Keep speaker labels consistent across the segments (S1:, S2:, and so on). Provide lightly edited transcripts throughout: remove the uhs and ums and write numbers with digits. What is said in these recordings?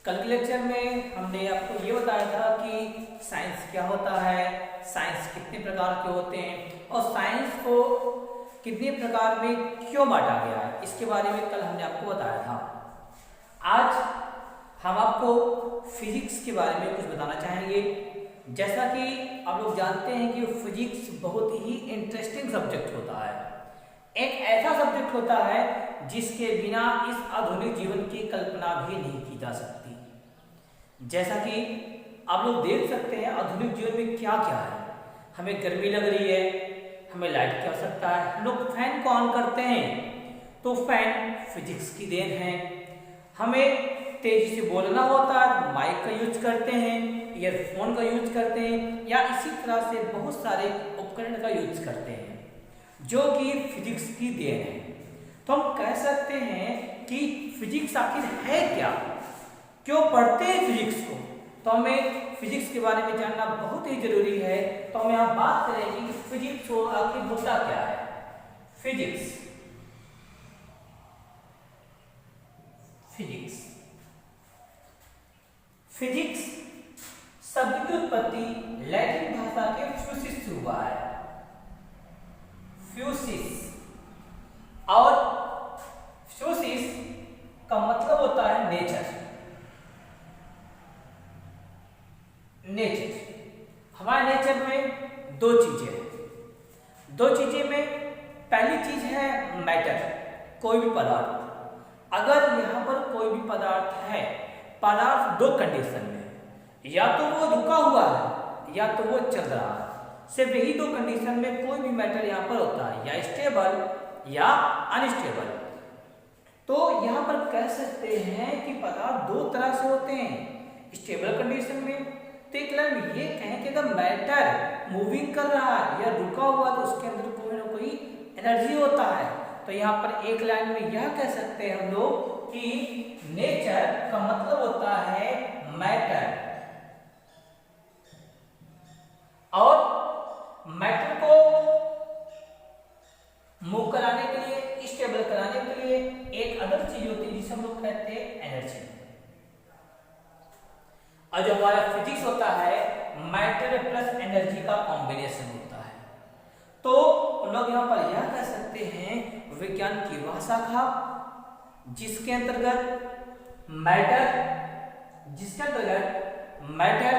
S1: कल के लेक्चर में हमने आपको ये बताया था कि साइंस क्या होता है, साइंस कितने प्रकार के होते हैं और साइंस को कितने प्रकार में क्यों बांटा गया है, इसके बारे में कल हमने आपको बताया था। आज हम आपको फिजिक्स के बारे में कुछ बताना चाहेंगे। जैसा कि आप लोग जानते हैं कि फिजिक्स बहुत ही इंटरेस्टिंग सब्जेक्ट होता है, एक ऐसा सब्जेक्ट होता है जिसके बिना इस आधुनिक जीवन की कल्पना भी नहीं की जा सकती। जैसा कि आप लोग देख सकते हैं आधुनिक जीवन में क्या क्या है। हमें गर्मी लग रही है, हमें लाइट की आवश्यकता है, हम लोग फैन को ऑन करते हैं तो फैन फिजिक्स की देन है। हमें तेजी से बोलना होता है तो माइक का यूज करते हैं, ईयरफोन का यूज करते हैं या इसी तरह से बहुत सारे उपकरण का यूज करते हैं जो कि फिजिक्स की देन है। तो हम कह सकते हैं कि फिजिक्स आखिर है क्या, क्यों पढ़ते हैं फिजिक्स को। तो हमें फिजिक्स के बारे में जानना बहुत ही जरूरी है। तो हम यहाँ बात करेंगे कि फिजिक्स आखिर होता क्या है। फिजिक्स फिजिक्स फिजिक्स शब्द की उत्पत्ति लैटिन भाषा के फ्यूसिस से हुआ है। फ्यूसिस, और फ्यूसिस का मतलब होता है नेचर। नेचर, हमारे नेचर में दो चीजें हैं। दो चीजें में पहली चीज है मैटर, कोई भी पदार्थ। अगर यहाँ पर कोई भी पदार्थ है, पदार्थ दो कंडीशन में, या तो वो रुका हुआ है या तो वो चल रहा है। सिर्फ यही दो कंडीशन में कोई भी मैटर यहाँ पर होता है, या स्टेबल या अनस्टेबल। तो यहाँ पर कह सकते हैं कि पदार्थ दो तरह से होते हैं। स्टेबल कंडीशन में तो एक लाइन में ये कहें कि अगर मैटर मूविंग कर रहा है या रुका हुआ तो उसके अंदर कोई ना कोई एनर्जी होता है। तो यहाँ पर एक लाइन में यह कह सकते हैं हम लोग कि नेचर का मतलब होता है मैटर, और मैटर को मूव कराने के लिए, स्टेबल कराने के लिए एक अदर चीज होती है जिसे हम लोग कहते हैं एनर्जी। और जो हमारा फिजिक्स होता है मैटर प्लस एनर्जी का कॉम्बिनेशन होता है। तो हम लोग यहाँ पर यह कह सकते हैं विज्ञान की वह शाखा जिसके अंतर्गत मैटर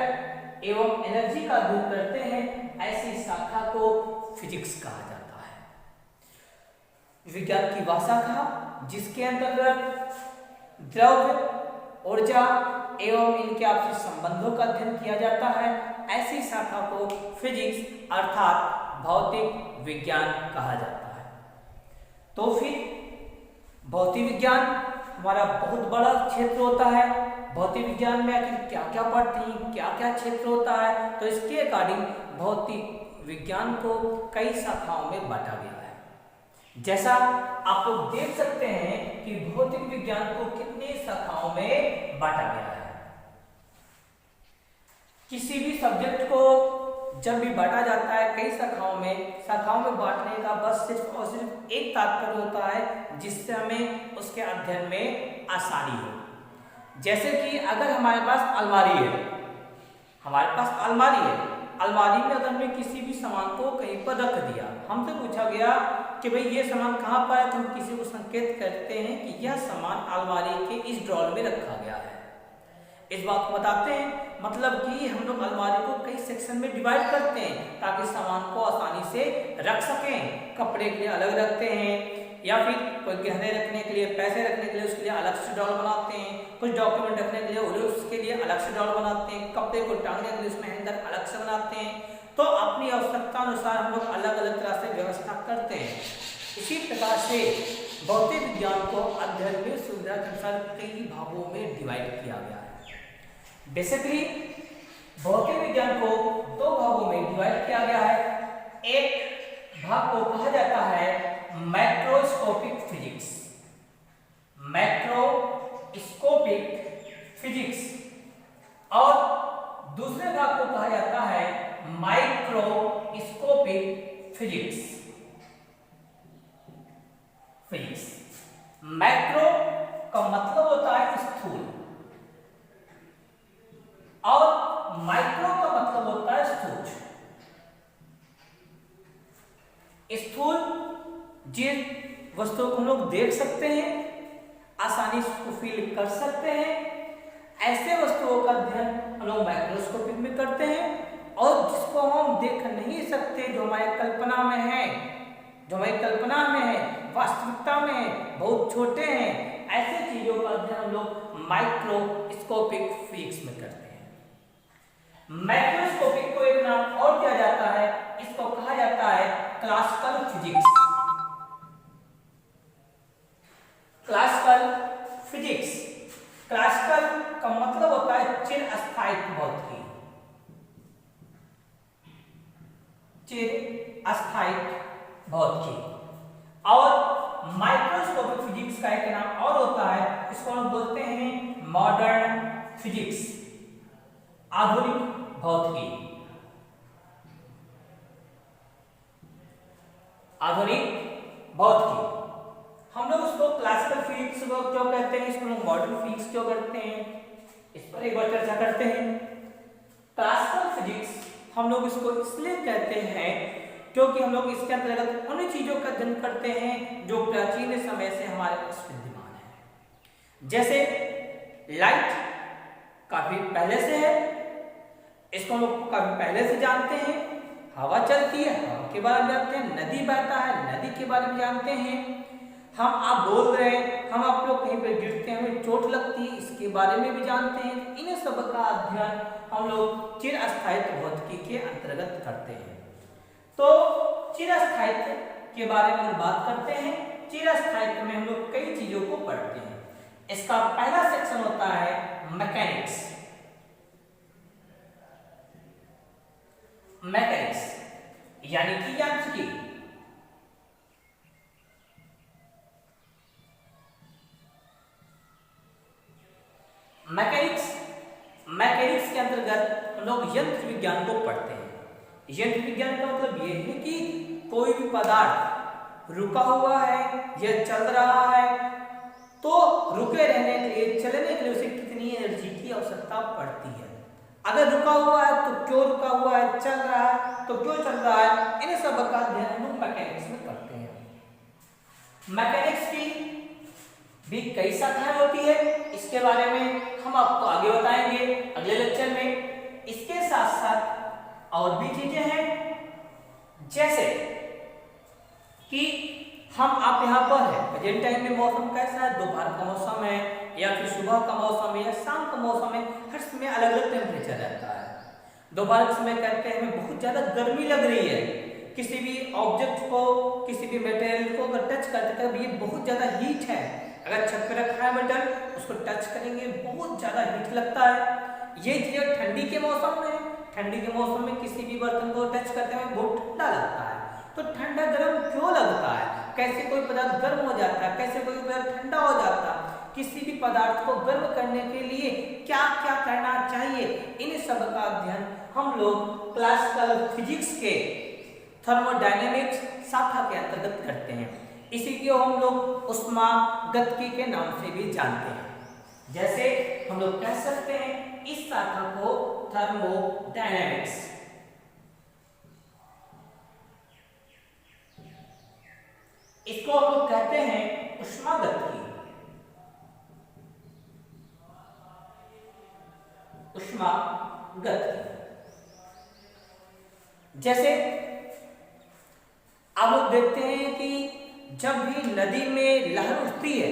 S1: एवं एनर्जी का अध्ययन करते हैं, ऐसी शाखा को फिजिक्स कहा जाता है। विज्ञान की वह शाखा जिसके अंतर्गत द्रव्य, ऊर्जा एवं इनके आपसी संबंधों का अध्ययन किया जाता है, ऐसी शाखा को फिजिक्स अर्थात भौतिक विज्ञान कहा जाता है। तो फिर भौतिक विज्ञान हमारा बहुत बड़ा क्षेत्र होता है। भौतिक विज्ञान में आखिर क्या क्या पढ़ते हैं, क्या क्या क्षेत्र होता है, तो इसके अकॉर्डिंग भौतिक विज्ञान को कई शाखाओं में बांटा गया है। जैसा आप लोग देख सकते हैं कि भौतिक विज्ञान को कितने शाखाओं में बांटा गया है। किसी भी सब्जेक्ट को जब भी बांटा जाता है कई शाखाओं में बांटने का बस सिर्फ और सिर्फ एक तात्पर्य होता है जिससे हमें उसके अध्ययन में आसानी हो। जैसे कि अगर हमारे पास अलमारी है, अलमारी में अगर हमने किसी भी सामान को कहीं पर रख दिया, हमसे पूछा गया कि भाई ये सामान कहाँ पर है, तो हम किसी को संकेत करते हैं कि यह सामान अलमारी के इस ड्रॉर में रखा गया है। इस बात को बताते हैं, मतलब कि हम लोग अलमारी को कई सेक्शन में डिवाइड करते हैं ताकि सामान को आसानी से रख सकें। कपड़े के लिए अलग रखते हैं, या फिर कोई गहने रखने के लिए, पैसे रखने के लिए उसके लिए अलग से ड्रॉर बनाते हैं, कुछ डॉक्यूमेंट रखने के लिए उसके लिए अलग से ड्रॉर बनाते हैं, कपड़े को टांगने के लिए उसमें हैंगर अलग से बनाते हैं। तो अपनी आवश्यकता अनुसार हम लोग अलग अलग तरह से व्यवस्था करते हैं। इसी प्रकार से भौतिक विज्ञान को अध्ययन में सुविधा के अनुसार कई भागों में डिवाइड किया गया है। बेसिकली भौतिक विज्ञान को दो भागों में डिवाइड किया गया है। एक भाग को कहा जाता है मैक्रोस्कोपिक फिजिक्स, और दूसरे भाग को कहा जाता है माइक्रोस्कोपिक फिजिक्स। मैक्रो का मतलब होता है स्थूल, माइक्रो का मतलब होता है स्थूल। स्थूल जिन वस्तुओं को हम लोग देख सकते हैं, आसानी से उसको फील कर सकते हैं, ऐसे वस्तुओं का अध्ययन हम लोग माइक्रोस्कोपिक में करते हैं। और जिसको हम देख नहीं सकते, जो हमारे कल्पना में है, जो हमारी कल्पना में है, वास्तविकता में है, बहुत छोटे हैं, ऐसे चीजों का अध्ययन हम लोग माइक्रोस्कोपिक फिजिक्स में करते हैं। माइक्रोस्कोपिक को एक नाम और दिया जाता है, इसको कहा जाता है classical physics. Classical physics, classical का मतलब होता है चिरस्थायित्व भौतिकी, चिरस्थायित्व भौतिकी। और माइक्रोस्कोपिक फिजिक्स का एक नाम और होता है, इसको हम बोलते हैं मॉडर्न फिजिक्स, आधुनिक भौतिकी, आधुनिक भौतिकी। हम लोग उसको क्लासिकल फिजिक्स क्यों कहते हैं, इसको लोग मॉडर्न फिजिक्स क्यों करते हैं, इस पर एक बार चर्चा करते हैं। क्लासिकल फिजिक्स हम लोग इसको इसलिए कहते हैं क्योंकि हम लोग इसके अंतर्गत उन चीजों का अध्ययन करते हैं जो प्राचीन समय से हमारे पास विद्यमान है। जैसे लाइट काफी पहले से है, इसको हम लोग काफी पहले से जानते हैं। हवा चलती है, हवा के बारे में जानते हैं। नदी बहता है, नदी के बारे में जानते हैं। हम आप बोल रहे हैं, हम आप लोग कहीं पे गिरते हैं, हमें चोट लगती है, इसके बारे में भी जानते हैं। इन सब का अध्ययन हम लोग चिरस्थायित्व भौतिकी के अंतर्गत करते हैं। तो चिरस्थायित्व के बारे में बात करते हैं। चिरस्थायित्व में हम लोग कई चीजों को पढ़ते हैं। इसका पहला सेक्शन होता है मैकेनिक्स। मैकेनिक्स यानी कि यांत्रिकी। मैकेनिक्स के अंतर्गत हम लोग यंत्र विज्ञान को पढ़ते हैं। यंत्र विज्ञान का मतलब यह है कि कोई भी पदार्थ रुका हुआ है या चल रहा है, तो रुके रहने के लिए, चलने के लिए उसे कितनी एनर्जी की आवश्यकता पड़ती है। अगर रुका हुआ है तो क्यों रुका हुआ है, चल रहा है तो क्यों चल रहा है, इन सब का अध्ययन हम लोग मैकेनिक्स में करते हैं। मैकेनिक्स की भी कई शाखाएं होती है, इसके बारे में हम आपको आगे बताएंगे अगले लेक्चर में। इसके साथ साथ और भी चीजें हैं, जैसे कि हम आप यहाँ पर है, प्रेजेंट टाइम में मौसम कैसा है, दोपहर का मौसम है या फिर सुबह का मौसम है या शाम का मौसम है, हर समय अलग अलग टेम्परेचर रहता है। दोपहर के समय कहते हैं हमें बहुत ज्यादा गर्मी लग रही है, किसी भी ऑब्जेक्ट को, किसी भी मटेरियल को अगर टच करते हैं ये बहुत ज्यादा हीट है, अगर छत पे रखा है मेटल, उसको टच करेंगे बहुत ज्यादा हीट लगता है। ये चीज ठंडी के मौसम में, ठंडी के मौसम में किसी भी बर्तन को टच करते हैं बहुत ठंडा लगता है। तो ठंडा गर्म क्यों लगता है, कैसे कोई पदार्थ गर्म हो जाता है, कैसे कोई पदार्थ ठंडा हो जाता है, किसी भी पदार्थ को गर्म करने के लिए क्या क्या करना चाहिए, इन सब का अध्ययन हम लोग क्लासिकल फिजिक्स के थर्मोडायनेमिक्स शाखा के अंतर्गत करते हैं। इसी को हम लोग ऊष्मागतिकी के नाम से भी जानते हैं। जैसे हम लोग कह सकते हैं इस शाखा को थर्मोडायनेमिक्स, इसको हम लोग कहते हैं ऊष्मागतिकी। ऊष्मागतिकी जैसे आप लोग देखते हैं कि जब भी नदी में लहर उठती है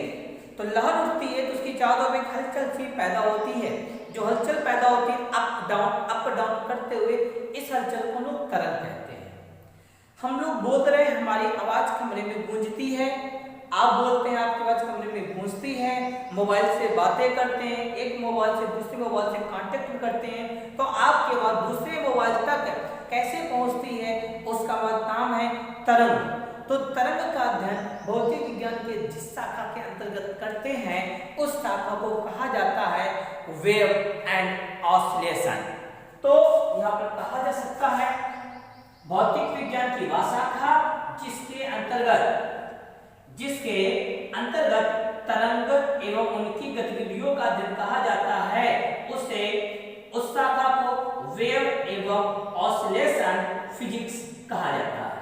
S1: तो उसकी चारों में हलचल सी पैदा होती है। जो हलचल पैदा होती है अप डाउन करते हुए, इस हलचल को लोग तरंग कहते हैं। हम लोग बोल रहे हैं, हमारी आवाज कमरे में गूंजती है, आप बोलते हैं आपकी आवाज कमरे में गूंजती है, मोबाइल से बातें करते हैं, एक मोबाइल से दूसरे मोबाइल से कांटेक्ट करते हैं, तो आपकी आवाज दूसरे मोबाइल तक कैसे पहुंचती है, उसका नाम है तरंग। तो तरंग का अध्ययन भौतिक विज्ञान के जिस शाखा के अंतर्गत करते हैं, उस शाखा को कहा जाता है वेव एंड ऑसिलेशन। तो यहाँ पर कहा जा सकता है भौतिक विज्ञान की वह शाखा जिसके अंतर्गत तरंग एवं उनकी गतिविधियों का अध्ययन कहा जाता है, उस शाखा को एवं ऑसिलेशन फिजिक्स कहा जाता है।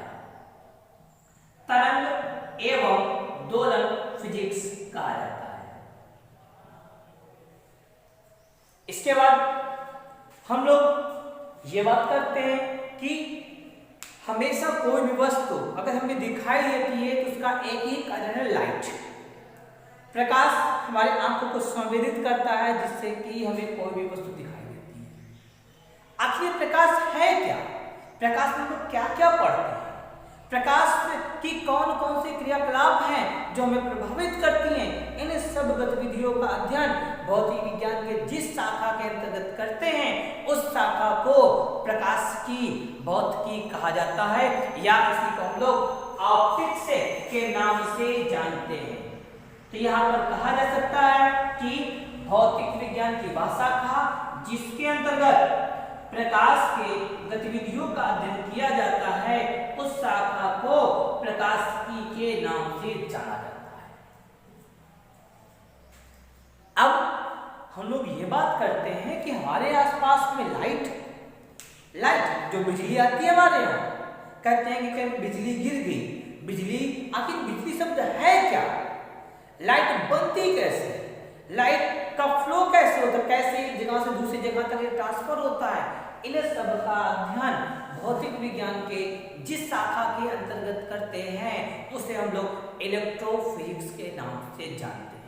S1: तरंग एवं दोलन फिजिक्स कहा जाता है। इसके बाद हम लोग ये बात करते हैं कि हमेशा कोई भी वस्तु अगर हमें दिखाई देती है तो उसका एक ही कारण है लाइट। प्रकाश हमारे आंखों को संवेदित करता है जिससे कि हमें कोई भी वस्तु दिखाई देती है। आखिर प्रकाश है क्या? प्रकाश में हम लोग क्या क्या पढ़ते हैं? प्रकाश की कौन कौन से क्रियाकलाप हैं जो हमें प्रभावित करती हैं? इन सब गतिविधियों का अध्ययन भौतिक विज्ञान के जिस शाखा के अंतर्गत करते हैं उस शाखा को प्रकाश की भौतिकी कहा जाता है, या इसी को हम लोग ऑप्टिक्स के नाम से जानते हैं। तो यहाँ पर कहा जा सकता है कि भौतिक विज्ञान की वह शाखा जिसके अंतर्गत प्रकाश के गतिविधियों का अध्ययन किया जाता है उस शाखा को प्रकाशिकी के नाम से जाना जाता है। अब हम लोग ये बात करते हैं कि हमारे आसपास में लाइट जो बिजली आती है हमारे यहाँ, कहते हैं कि कहीं बिजली गिर गई, बिजली, आखिर बिजली शब्द है क्या? लाइट बनती कैसे? लाइट का फ्लो कैसे होता है? कैसे एक जगह से दूसरी जगह तक ट्रांसफर होता है? इन सब का अध्ययन भौतिक विज्ञान के जिस शाखा के अंतर्गत करते हैं उसे हम लोग इलेक्ट्रोफिजिक्स के नाम से जानते हैं।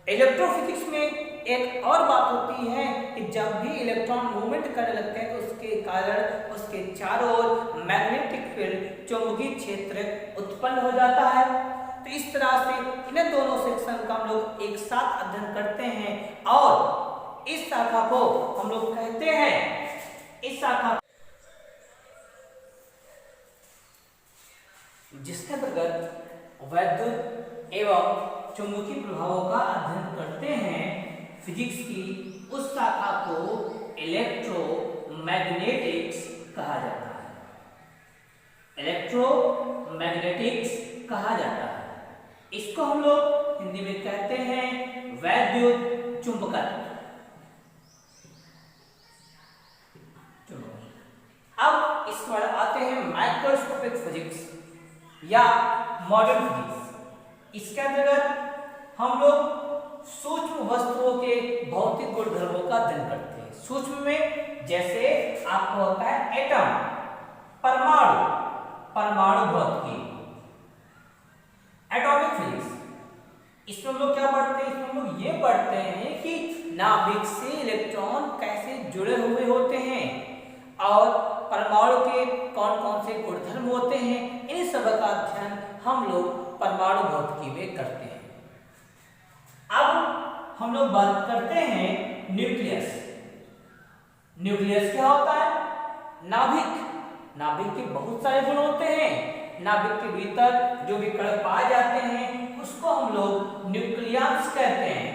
S1: इलेक्ट्रोफिजिक्स में एक और बात होती है कि जब भी इलेक्ट्रॉन मूवमेंट करने लगते हैं तो उसके कारण उसके चारों ओर मैग्नेटिक फील्ड, चुंबकीय क्षेत्र उत्पन्न हो जाता है। तो इस तरह से इन दोनों सेक्शन का हम लोग एक साथ अध्ययन करते हैं और इस शाखा को हम लोग कहते हैं, इस शाखा जिसके अंतर्गत वैद्युत एवं चुंबकीय प्रभावों का अध्ययन करते हैं फिजिक्स की, उस शाखा को इलेक्ट्रोमैग्नेटिक्स कहा जाता है। इलेक्ट्रोमैग्नेटिक्स कहा जाता है। इसको हम लोग हिंदी में कहते हैं वैद्युत चुंबकत्व। अब इसके बाद आते हैं माइक्रोस्कोपिक फिजिक्स या मॉडर्न फिजिक्स। इसके अंतर्गत हम लोग सूक्ष्म वस्तुओं के भौतिक गुणधर्मों का अध्ययन करते हैं। सूक्ष्म में जैसे आपको होता है एटम, परमाणु भौतिकी, एटॉमिक फिजिक्स। इसमें हम लोग क्या पढ़ते हैं? इसमें हम लोग ये पढ़ते हैं कि नाभिक से इलेक्ट्रॉन कैसे जुड़े हुए होते हैं और परमाणु के कौन कौन से गुणधर्म होते हैं। इन सब का अध्ययन हम लोग परमाणु भौतिकी में करते हैं। अब हम लोग बात करते हैं न्यूक्लियस। न्यूक्लियस क्या होता है? नाभिक के बहुत सारे गुण होते हैं। नाभिक के भीतर जो भी कण पाए जाते हैं उसको हम लोग न्यूक्लियस कहते हैं।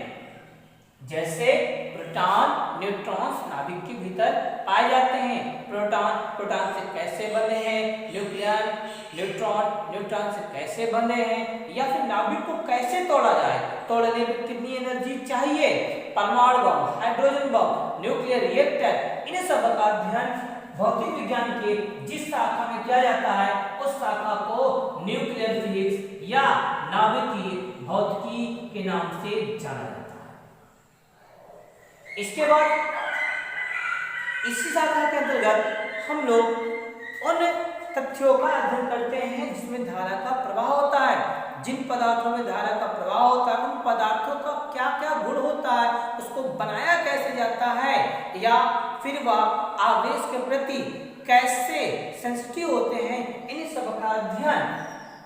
S1: जैसे प्रोटॉन, न्यूट्रॉन्स नाभिक के भीतर पाए जाते हैं। प्रोटॉन से कैसे बने हैं, न्यूट्रॉन से कैसे बने हैं, या फिर नाभिक को कैसे तोड़ा जाए, तोड़ने में कितनी एनर्जी चाहिए, परमाणु बम, हाइड्रोजन बम, न्यूक्लियर रिएक्टर, इन सब का अध्ययन भौतिक विज्ञान के जिस शाखा में किया जाता है उस शाखा को न्यूक्लियर फिजिक्स या नाभिकीय भौतिकी के नाम से जाना जाता है। इसके बाद इसी शाखा के अंतर्गत हम लोग उन तथ्यों का अध्ययन करते हैं जिसमें धारा का प्रवाह होता है। जिन पदार्थों में धारा का प्रवाह होता है उन पदार्थों का क्या क्या गुण होता है, उसको बनाया कैसे जाता है, या फिर वह आवेश के प्रति कैसे सेंसिटिव होते हैं। इन सब का अध्ययन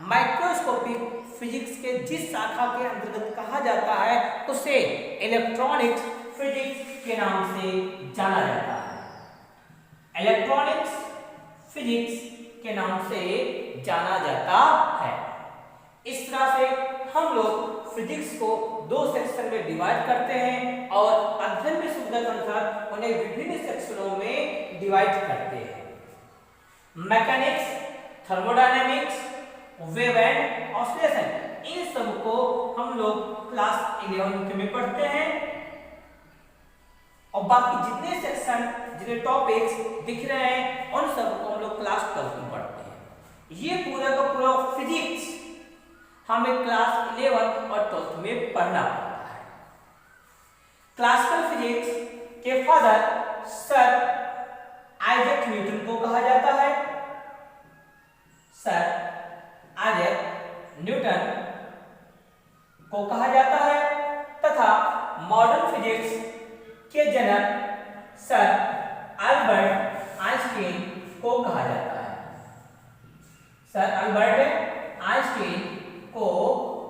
S1: माइक्रोस्कोपिक फिजिक्स के जिस शाखा के अंतर्गत कहा जाता है उसे इलेक्ट्रॉनिक्स फिजिक्स के नाम से जाना जाता है। इलेक्ट्रॉनिक्स फिजिक्स के नाम से जाना जाता है। इस तरह से हम लोग फिजिक्स को दो सेक्शन में डिवाइड करते हैं और अध्ययन में सुविधा के अनुसार उन्हें विभिन्न सेक्शनों में डिवाइड करते हैं। Mechanics, thermodynamics, wave and oscillation, इन सब को हम लोग क्लास 11 में पढ़ते हैं। और बाकी जितने सेक्शन, जितने टॉपिक्स दिख रहे हैं उन सबको हम लोग क्लास 12 में पढ़ते हैं। ये पूरा का पूरा फिजिक्स हमें क्लास 11 और 12 में पढ़ना पड़ता है। क्लासिकल फिजिक्स के फादर सर आइजैक न्यूटन को कहा जाता है। सर आइजैक न्यूटन को कहा जाता है तथा मॉडर्न फिजिक्स के जनक सर अल्बर्ट आइंस्टीन को कहा जाता है। सर अल्बर्ट आइंस्टीन को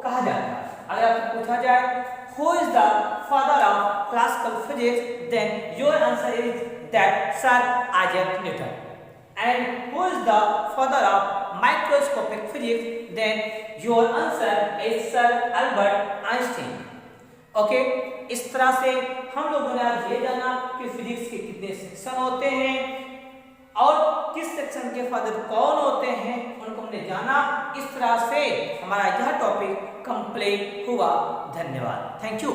S1: कहा जाता है। अगर आपको पूछा जाए who is the father of classical physics, then your answer is that sir Isaac Newton. And who is the father of microscopic physics, then your answer is sir Albert Einstein. Okay, इस तरह से हम लोगों ने आज ये जाना कि फिजिक्स के कितने सेक्शन होते हैं और किस सेक्शन के फादर कौन होते हैं, उनको हमने जाना। इस तरह से हमारा यह टॉपिक कंप्लीट हुआ। धन्यवाद, थैंक यू।